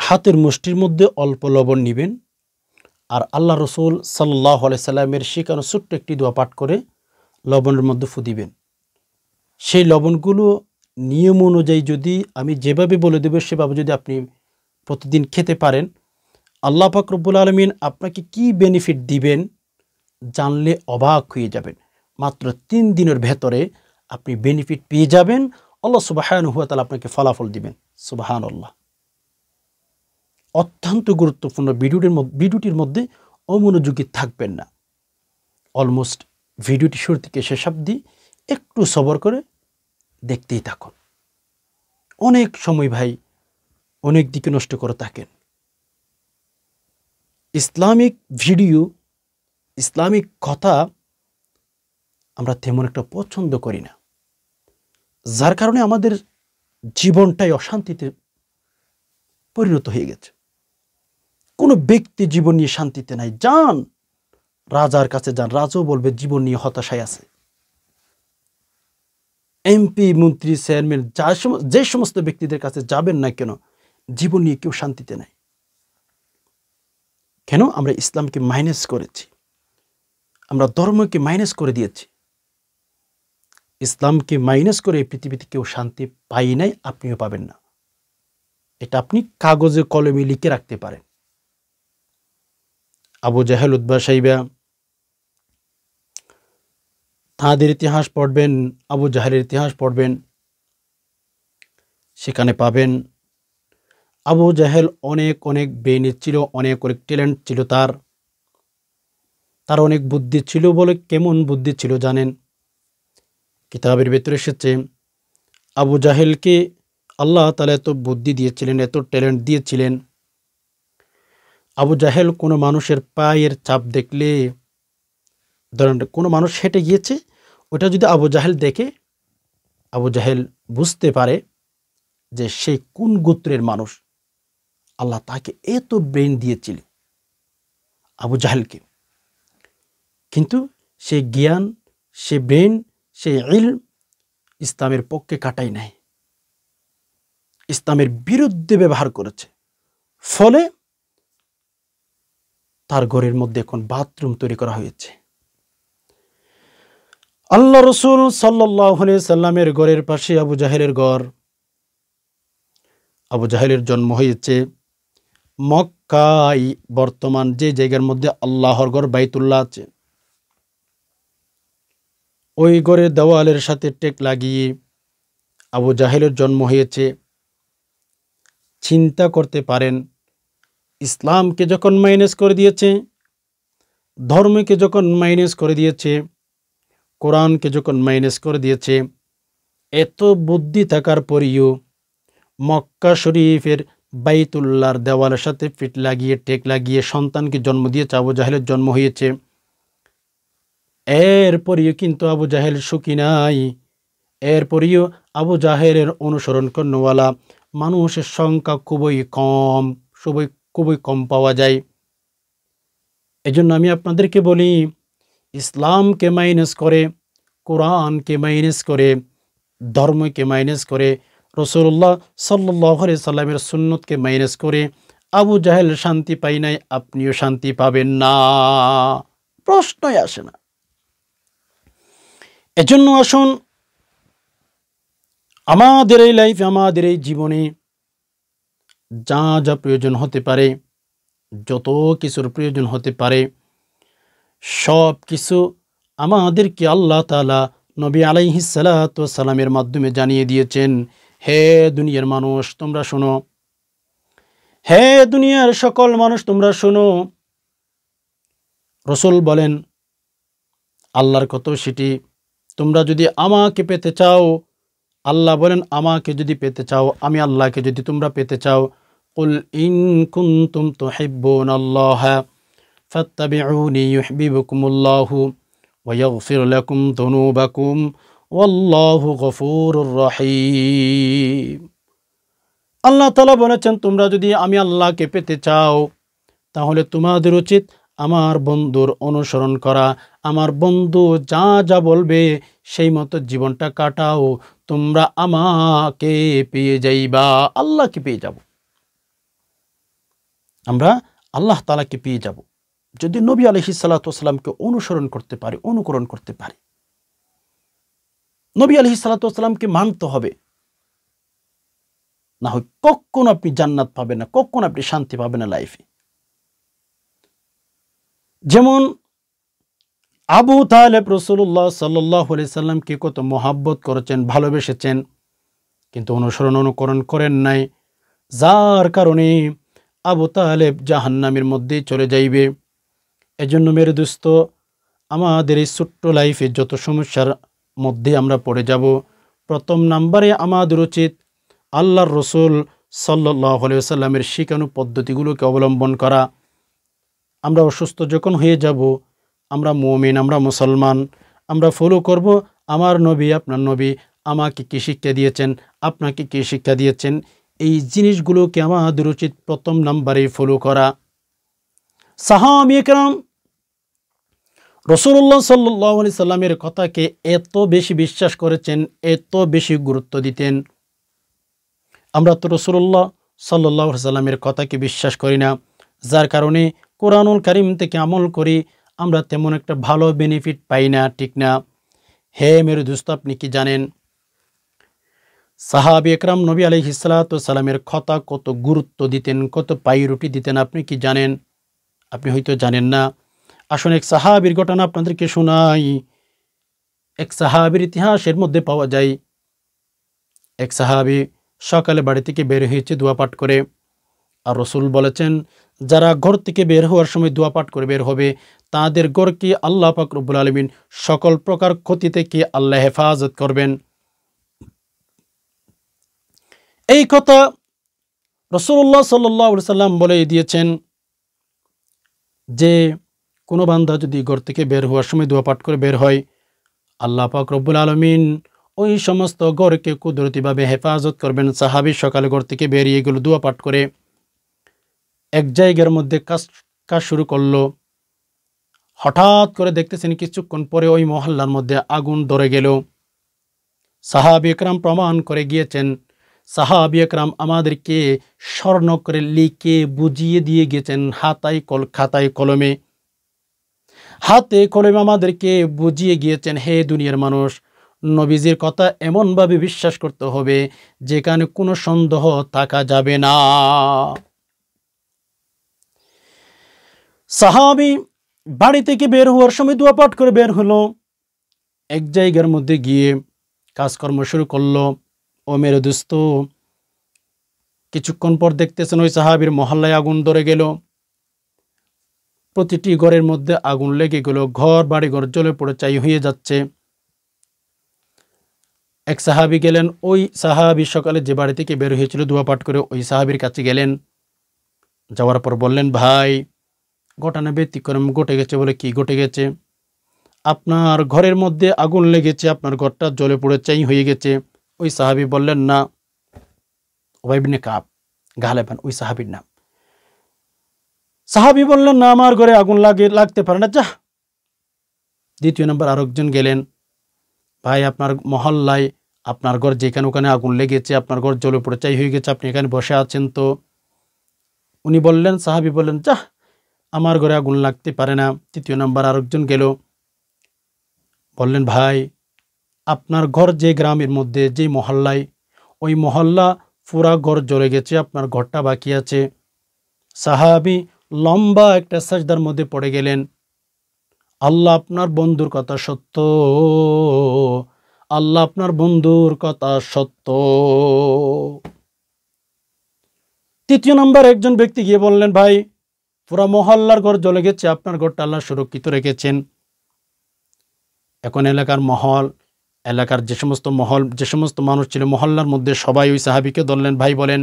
হাতের মুষ্টির মধ্যে অল্প লবণ নেবেন আর আল্লাহ রসুল সাল্লাল্লাহু আলাইহি সাল্লামের শেখানো ছোট্ট একটি দোয়া পাঠ করে লবণের মধ্যে ফু দিবেন। সেই লবণগুলো নিয়ম অনুযায়ী যদি আমি যেভাবে বলে দেব সেভাবে যদি আপনি প্রতিদিন খেতে পারেন, আল্লাহ পাক রব্বুল আলামিন আপনাকে কি বেনিফিট দিবেন জানলে অবাক হয়ে যাবেন। মাত্র 3 দিনের ভেতরে আপনি বেনিফিট পেয়ে যাবেন। আল্লাহ সুবহানাহু ওয়া তাআলা আপনাকে ফলাফল দিবেন। সুবহানাল্লাহ। অত্যন্ত গুরুত্বপূর্ণ ভিডিওটির মধ্যে অমনোযোগী থাকবেন না। অলমোস্ট ভিডিওটি শুরু থেকে শেষ অবধি একটু সবর করে দেখতেই থাকুন। অনেক সময় ভাই অনেক দিকে নষ্ট করে থাকেন। ইসলামিক ভিডিও, ইসলামিক কথা আমরা তেমন একটা পছন্দ করি না, যার কারণে আমাদের জীবনটাই অশান্তিতে পরিণত হয়ে গেছে। কোনো ব্যক্তি জীবন নিয়ে শান্তিতে নাই। যান রাজার কাছে যান, রাজাও বলবে জীবন নিয়ে হতাশায় আছে। এমপি, মন্ত্রী, চেয়ারম্যান যে সমস্ত ব্যক্তিদের কাছে যাবেন না কেন, জীবন নিয়ে কেউ শান্তিতে নাই। কেন? আমরা ইসলামকে মাইনাস করেছি, আমরা ধর্মকে মাইনাস করে দিয়েছি। ইসলামকে মাইনাস করে এই পৃথিবীতে কেউ শান্তি পাই নাই, আপনিও পাবেন না। এটা আপনি কাগজে কলমে লিখে রাখতে পারেন। আবু জাহেল, উতবা, সাইবা, তাদের ইতিহাস পড়বেন, আবু জাহেলের ইতিহাস পড়বেন, সেখানে পাবেন আবু জাহেল অনেক অনেক ব্রেইন ছিল, অনেক অনেক ট্যালেন্ট ছিল তার অনেক বুদ্ধি ছিল। বলে কেমন বুদ্ধি ছিল জানেন? কিতাবের ভেতরে এসেছে আবু জাহেলকে আল্লাহ তাআলা এত বুদ্ধি দিয়েছিলেন, এত ট্যালেন্ট দিয়েছিলেন। আবু জাহেল কোনো মানুষের পায়ের ছাপ দেখলে, ধরেন কোনো মানুষ হেঁটে গিয়েছে, ওটা যদি আবু জাহেল দেখে, আবু জাহেল বুঝতে পারে যে সে কোন গোত্রের মানুষ। আল্লাহ তাকে এত ব্রেন দিয়েছিল আবু জাহেলকে, কিন্তু সে জ্ঞান, সে ব্রেন, সে ইলম ইসলামের পক্ষে কাটাই নাই, ইসলামের বিরুদ্ধে ব্যবহার করেছে। ফলে তার ঘরের মধ্যে এখন বাথরুম তৈরি করা হয়েছে। আল্লাহ রসুল সাল্লাল্লাহু আলাইহি সাল্লামের ঘরের পাশে আবু জাহেলের ঘর। আবু জাহেলের জন্ম হয়েছে মক্কায়, বর্তমান যে জায়গার মধ্যে আল্লাহর ঘর বাইতুল্লাহ আছে, ওই ঘরের দেওয়ালের সাথে টেক লাগিয়ে আবু জাহেলের জন্ম হয়েছে। চিন্তা করতে পারেন, ইসলামকে যখন মাইনাস করে দিয়েছে, ধর্মকে যখন মাইনাস করে দিয়েছে, কোরআনকে যখন মাইনাস করে দিয়েছে, এত বুদ্ধি থাকার পরেও মক্কা শরীফের বাইতুল্লাহর দেওয়ালের সাথে ফিট লাগিয়ে টেক লাগিয়ে সন্তানকে জন্ম দিয়েছে, আবু জাহেলের জন্ম হয়েছে। এরপরেও কিন্তু আবু জাহেল সুখী নাই। এরপরেও আবু জাহেলের অনুসরণ করেওয়ালা মানুষের সংখ্যা খুবই কম পাওয়া যায়। এজন্য আমি আপনাদেরকে বলি, ইসলামকে মাইনাস করে, কোরআনকে মাইনাস করে, ধর্মকে মাইনাস করে, রাসূলুল্লাহ সাল্লাল্লাহু আলাইহি সাল্লামের সুন্নতকে মাইনাস করে আবু জাহেল শান্তি পাই নাই, আপনিও শান্তি পাবেন না, প্রশ্নই আসে না। এজন্য আসুন আমাদের এই লাইফে, আমাদের এই জীবনে যা যা প্রয়োজন হতে পারে, যত কিছুর প্রয়োজন হতে পারে, সব কিছু আমাদেরকে আল্লাহ তাআলা নবী আলাইহিস সালাতু ওয়াস সালামের মাধ্যমে জানিয়ে দিয়েছেন। হে দুনিয়ার মানুষ তোমরা শোনো, হে দুনিয়ার সকল মানুষ তোমরা শোনো। রাসূল বলেন আল্লাহর কত সেটি, তোমরা যদি আমাকে পেতে চাও, আল্লাহ বলেন আমাকে যদি পেতে চাও, আমি আল্লাহকে যদি তোমরা পেতে চাও, কুল ইন কুনতুম তুহিব্বুনাল্লাহা ফাত্তাবিউনি ইউহিব্বুকুমুল্লাহু ওয়া ইয়াগফির লাকুম যুনুবাকুম ওয়াল্লাহু গফুরুর রহিম। আল্লাহ তাআলা বলেছেন তোমরা যদি আমি আল্লাহকে পেতে চাও, তাহলে তোমাদের উচিত আমার বন্ধুর অনুসরণ করা। আমার বন্ধু যা যা বলবে সেই মতো জীবনটা কাটাও, তোমরা আমাকে পেয়ে যাইবা, আল্লাহকে পেয়ে যাব। আমরা আল্লাহ তাআলাকে পেয়ে যাব যদি নবী আলাইহিস সালাতু ওয়াস সালামকে অনুসরণ করতে পারি, অনুকরণ করতে পারি। নবী আলাইহিস সালাতু ওয়াস সালামকে মানতে হবে, না হয় কখনো আপনি জান্নাত পাবেন না, কখনো আপনি শান্তি পাবেন না লাইফে। যেমন আবু তালেব রাসূলুল্লাহ সাল্লাল্লাহু আলাইহি সাল্লামকে কত মহাব্বত করেছেন, ভালোবেসেছেন, কিন্তু অনুসরণ অনুকরণ করেন নাই, যার কারণে আবু তালেব জাহান্নামের মধ্যে চলে যাইবে। এজন্য মেরে দোস্ত, আমাদের এই ছোট্ট লাইফে যত সমস্যার মধ্যে আমরা পড়ে যাব, প্রথম নাম্বারে আমাদের উচিত আল্লাহর রসুল সাল্লাল্লাহু আলাইহি ওয়াসাল্লামের শিখানো পদ্ধতিগুলোকে অবলম্বন করা। আমরা অসুস্থ যখন হয়ে যাব, আমরা মুমিন, আমরা মুসলমান, আমরা ফলো করব আমার নবী, আপনার নবী আমাকে কি শিক্ষা দিয়েছেন, আপনাকে কি শিক্ষা দিয়েছেন, এই জিনিসগুলোকে আমাদের উচিত প্রথম নাম্বারে ফলো করা। সাহাবায়ে কেরাম রাসূলুল্লাহ সাল্লাল্লাহু আলাইহি সাল্লামের কথাকে এত বেশি বিশ্বাস করেছেন, এত বেশি গুরুত্ব দিতেন। আমরা তো রাসূলুল্লাহ সাল্লাল্লাহু আলাইহি সাল্লামের কথাকে বিশ্বাস করি না, যার কারণে কোরআনুল কারীম থেকে আমল করি, আমরা তেমন একটা ভালো বেনিফিট পাই না, ঠিক না? হে মেরে দোস্ত, আপনি কি জানেন সাহাবী একরাম নবী আলাইহিস সালাতু ওয়াস সালামের কথা কত গুরুত্ব দিতেন, কত প্রায়োরিটি দিতেন? আপনি কি জানেন? আপনি হয়তো জানেন না। আসুন এক সাহাবীর ঘটনা আপনাদেরকে শোনাই। এক সাহাবীর ইতিহাসের মধ্যে পাওয়া যায়, এক সাহাবী সকালে বাড়ি থেকে বের হয়েছে দোয়া পাঠ করে, আর রাসূল বলেছেন যারা ঘর থেকে বের হওয়ার সময় দোয়া পাঠ করে বের হবে, তাদের ঘরকে আল্লাহ পাক রব্বুল আলামিন সকল প্রকার ক্ষতি থেকে আল্লাহ হেফাজত করবেন। এই কথা রাসূলুল্লাহ সাল্লাল্লাহু আলাইহি সাল্লাম বলে দিয়েছেন যে কোনো বান্দা যদি ঘর থেকে বের হওয়ার সময় দোয়া পাঠ করে বের হয়, আল্লাহ পাক রব্বুল আলামিন ওই সমস্ত ঘরকে কুদরতিভাবে হেফাজত করবেন। সাহাবী সকালে ঘর থেকে বেরিয়ে গেল দোয়া পাঠ করে, এক জায়গার মধ্যে কাজ শুরু করলো। হঠাৎ করে দেখতেছেন কিছুক্ষণ পরে ওই মহল্লার মধ্যে আগুন ধরে গেল। সাহাবী একরাম প্রমাণ করে গিয়েছেন, সাহাবী একরাম আমাদেরকে স্বর্ণ করে লিখে বুঝিয়ে দিয়ে গেছেন, খাতায় কলমে, হাতে কলমে আমাদেরকে বুঝিয়ে গিয়েছেন, হে দুনিয়ার মানুষ, নবীজির কথা এমনভাবে বিশ্বাস করতে হবে যেখানে কোনো সন্দেহ থাকা যাবে না। সাহাবী বাড়ি থেকে বের হওয়ার সময় দোয়া পাঠ করে বের হলো, এক জায়গার মধ্যে গিয়ে কাজকর্ম শুরু করলো। ও মেরে দোস্ত, কিছুক্ষণ পর দেখতেছেন ওই সাহাবীর মহল্লায় আগুন ধরে গেল। প্রতিটি ঘরের মধ্যে আগুন লেগে গেল, ঘর বাড়ি ঘর জ্বলে পড়ে ছাই হয়ে যাচ্ছে। এক সাহাবী গেলেন, ওই সাহাবী সকালে যে বাড়ি থেকে বের হয়েছিল দোয়া পাঠ করে, ওই সাহাবীর কাছে গেলেন। যাওয়ার পর বললেন, ভাই ঘটনা ব্যতিক্রম ঘটে গেছে। বলে কি ঘটে গেছে? আপনার ঘরের মধ্যে আগুন লেগেছে, আপনার ঘরটা জ্বলে পড়ে ছাই হয়ে গেছে। ওই সাহাবী বললেন, না, উবাই ইবনে কাব গালেবান ওই সাহাবীর নাম। সাহাবী বললেন, না, আমার ঘরে আগুন লাগতে পারে না, যা। দ্বিতীয় নম্বর আরেকজন গেলেন, ভাই আপনার মহল্লায় আপনার ঘর যেখানে ওখানে আগুন লেগেছে, আপনার ঘর জ্বলে পড়ে ছাই হয়ে গেছে, আপনি এখানে বসে আছেন তো। উনি বললেন, সাহাবী বললেন, যা, আমার ঘরে আগুন লাগতে পারে না। তৃতীয় নম্বর আরেকজন গেল, বললেন, ভাই আপনার ঘর যে গ্রামের মধ্যে, যে মহল্লায়, ওই মহল্লা পুরা ঘর জ্বলে গেছে, আপনার ঘরটা বাকি আছে। সাহাবী লম্বা একটা সাজদার মধ্যে পড়ে গেলেন, আল্লাহ আপনার বন্ধুর কথা সত্য, আল্লাহ আপনার বন্ধুর কথা সত্য। তৃতীয় নম্বর একজন ব্যক্তি গিয়ে বললেন, ভাই পুরা মহল্লার ঘর জ্বলে গেছে, আপনার ঘরটা আল্লাহ সুরক্ষিত রেখেছেন। এখন এলাকার যে সমস্ত মানুষ ছিল মহল্লার মধ্যে, সবাই ওই সাহাবীকে ধরলেন, ভাই বলেন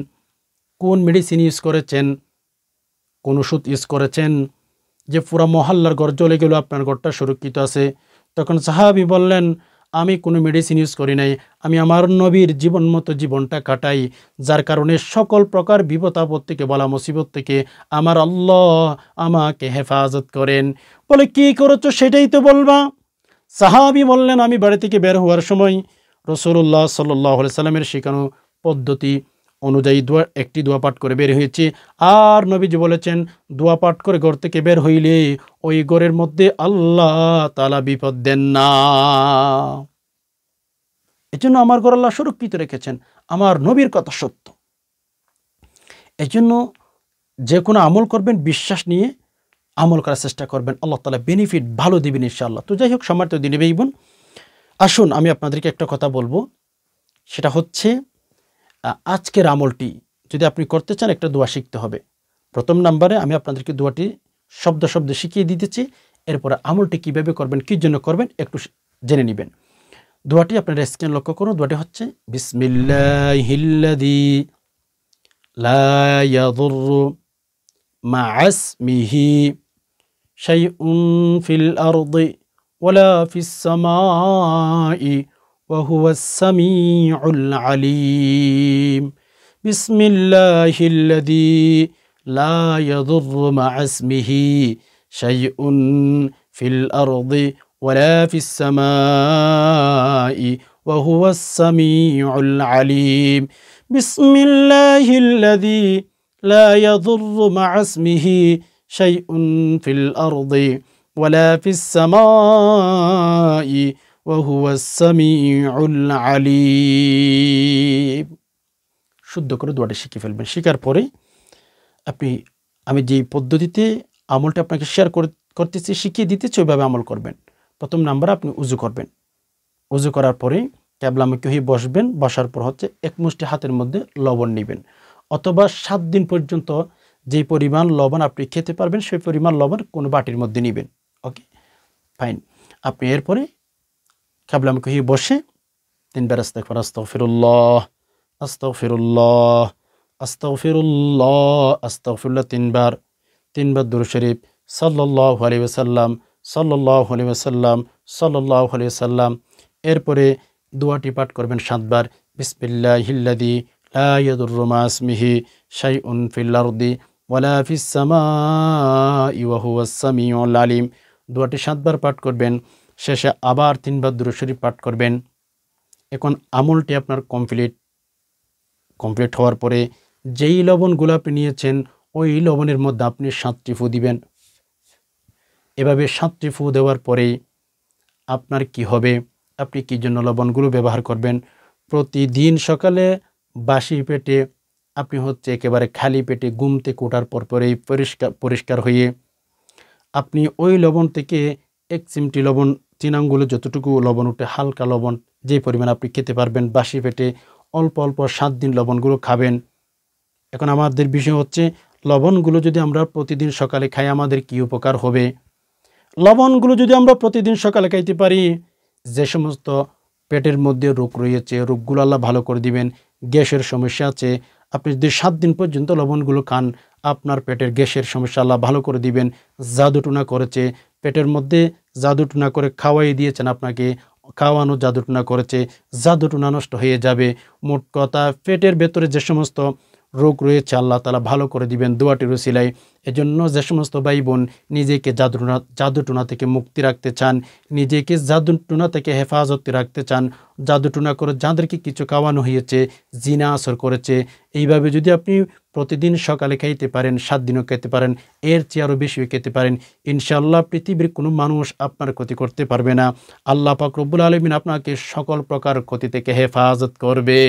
কোন মেডিসিন ইউজ করেছেন, কোন ওষুধ ইউজ করেছেন যে পুরা মহল্লার ঘর জ্বলে গেল, আপনার ঘরটা সুরক্ষিত আছে? তখন সাহাবী বললেন, আমি কোনো মেডিসিন ইউজ করি নাই, আমি আমার নবীর জীবন মতো জীবনটা কাটাই, যার কারণে সকল প্রকার বিপদ আপদ থেকে, বালা মুসিবত থেকে আমার আল্লাহ আমাকে হেফাজত করেন। বলে কি করেছো সেটাই তো বলবা। সাহাবী বললেন, আমি বাড়ি থেকে বের হওয়ার সময় রাসূলুল্লাহ সাল্লাল্লাহু আলাইহি সাল্লামের শেখানো পদ্ধতি অনুযায়ী একটি দোয়া পাঠ করে বের হয়েছি। আর নবীজি বলেছেন, দোয়া পাঠ করে ঘর থেকে বের হইলে ওই ঘরের মধ্যে আল্লাহ তাআলা বিপদ দেন না। এজন্য আমার ঘর আল্লাহ সুরক্ষিত রেখেছেন। আমার নবীর কথা সত্য। এজন্য যে কোনো আমল করবেন বিশ্বাস নিয়ে আমল করার চেষ্টা করবেন, আল্লাহ তাআলা বেনিফিট ভালো দিবেন ইনশাআল্লাহ। তো যাই হোক, সম্মানিত দিনী ভাই বোন, আসুন আমি আপনাদেরকে একটা কথা বলবো। সেটা হচ্ছে, আজকের আমলটি যদি আপনি করতে চান, একটা দোয়া শিখতে হবে। প্রথম নাম্বারে আমি আপনাদেরকে দোয়াটি শব্দ শিখিয়ে দিতেছি। এরপরে আমলটি কিভাবে করবেন, কি জন্য করবেন একটু জেনে নেবেন। দোয়াটি আপনারা স্ক্রিন লক্ষ্য করুন। দোয়াটি হচ্ছে বিসমিল্লাহিল্লাযী লা ইয়াদুররু মা ইসমিহি শাইউন ফিল আরদি ওয়ালা ফিস সামাই ওয়া হুয়াস সামিউল আলিম। বিসমিল্লাহিল্লাযী লা ইয়াদুররু মা ইসমিহি শাইউন ফিল আরদি ওয়ালা ফিস সামাই ওয়া হুয়াস সামিউল আলিম। বিসমিল্লাহিল্লাযী লা ইয়াদুররু মা ইসমিহি শাইউন ফিল আরদি ওয়ালা ফিস সামাই ওয়া হুয়াস সামিউল আলিম। শুদ্ধ করে দোয়াটি শিখে ফেলবেন। শেখার পরে আমি যে পদ্ধতিতে আমলটা আপনাকে শেয়ার করতেছি, শিখিয়ে দিতেছি, ওইভাবে আমল করবেন। প্রথম নাম্বারে আপনি উযু করবেন। উযু করার পরে ক্যাবলামুখী হয়ে বসবেন। বসার পর হচ্ছে এক মুষ্টি হাতের মধ্যে লবণ নেবেন, অথবা 7 দিন পর্যন্ত যে পরিমাণ লবণ আপনি খেতে পারবেন সেই পরিমাণ লবণ কোনো বাটির মধ্যে নেবেন। ওকে, ফাইন। আপনি এরপরে ক্যাবলামুখী হয়ে বসে 3 বার আস্তাগফিরুল্লাহ আস্তাগফিরুল্লাহ আস্তাগফিরুল্লাহ আস্তাগফিরুল্লাহ 3 বার দুরূদ শরীফ সাল্লাল্লাহু আলাইহি ওয়াসাল্লাম সাল্লাল্লাহু আলাইহি ওয়াসাল্লাম সাল্লাল্লাহু আলাইহি ওয়াসাল্লাম। এরপরে দোয়াটি পাঠ করবেন 7 বার, বিসমিল্লাহিল্লাযী লা ইয়াদুররু মা ইসমিহি শাইউন ফিল আরদি ওয়ালা ফিস সামাই ওয়া হুয়াস সামিউল আলিম। দোয়াটি 7 বার পাঠ করবেন। শেষে আবার 3 বার দুরূদ শরীফ পাঠ করবেন। এখন আমলটি আপনার কমপ্লিট হওয়ার পরে যেই লবণগুলো আপনি নিয়েছেন ওই লবণের মধ্যে আপনি 7টি ফু দিবেন। এভাবে 7টি ফু দেওয়ার পরে আপনার কি হবে, আপনি কি জন্য লবণগুলো ব্যবহার করবেন, প্রতিদিন সকালে বাসি পেটে আপনি হচ্ছে একেবারে খালি পেটে ঘুম থেকে ওঠার পরেই পরিষ্কার হয়ে আপনি ওই লবণ থেকে 1 চিমটি লবণ, 3 আঙ্গুলে যতটুকু লবণ উঠে হালকা লবণ যে পরিমাণ আপনি খেতে পারবেন, বাসি পেটে অল্প অল্প 7 দিন লবণগুলো খাবেন। এখন আমাদের বিষয় হচ্ছে, লবণগুলো যদি আমরা প্রতিদিন সকালে খাই আমাদের কি উপকার হবে। লবণগুলো যদি আমরা প্রতিদিন সকালে খাইতে পারি, যে সমস্ত পেটের মধ্যে রোগ রয়েছে রোগগুলো আল্লাহ ভালো করে দিবেন। গ্যাসের সমস্যা আছে, আপনি যদি 7 দিন পর্যন্ত লবণগুলো খান, আপনার পেটের গ্যাসের সমস্যা আল্লাহ ভালো করে দিবেন। জাদুটুনা করেছে পেটের মধ্যে, জাদুটুনা করে খাওয়াই দিয়েছেন আপনাকে, খাওয়ানো জাদুটুনা করেছে, জাদুটুনা নষ্ট হয়ে যাবে। মোট কথা, পেটের ভেতরে যে সমস্ত রোগ রয়েছে আল্লাহ তাআলা ভালো করে দিবেন দোয়াটির উসিলায়। এজন্য যে সমস্ত ভাই বোন নিজেকে জাদুটুনা থেকে মুক্তি রাখতে চান, নিজেকে জাদুটুনা থেকে হেফাজতে রাখতে চান, জাদুটুনা করে যাদেরকে কিছু খাওয়ানো হয়েছে, জিনা আসর করেছে, এইভাবে যদি আপনি প্রতিদিন সকালে খাইতে পারেন, 7 দিনও খেতে পারেন, এর চেয়ে আরও বেশিও খেতে পারেন, ইনশাআল্লাহ পৃথিবীর কোনো মানুষ আপনার ক্ষতি করতে পারবে না। আল্লাহ পাক রব্বুল আলামিন আপনাকে সকল প্রকার ক্ষতি থেকে হেফাজত করবে।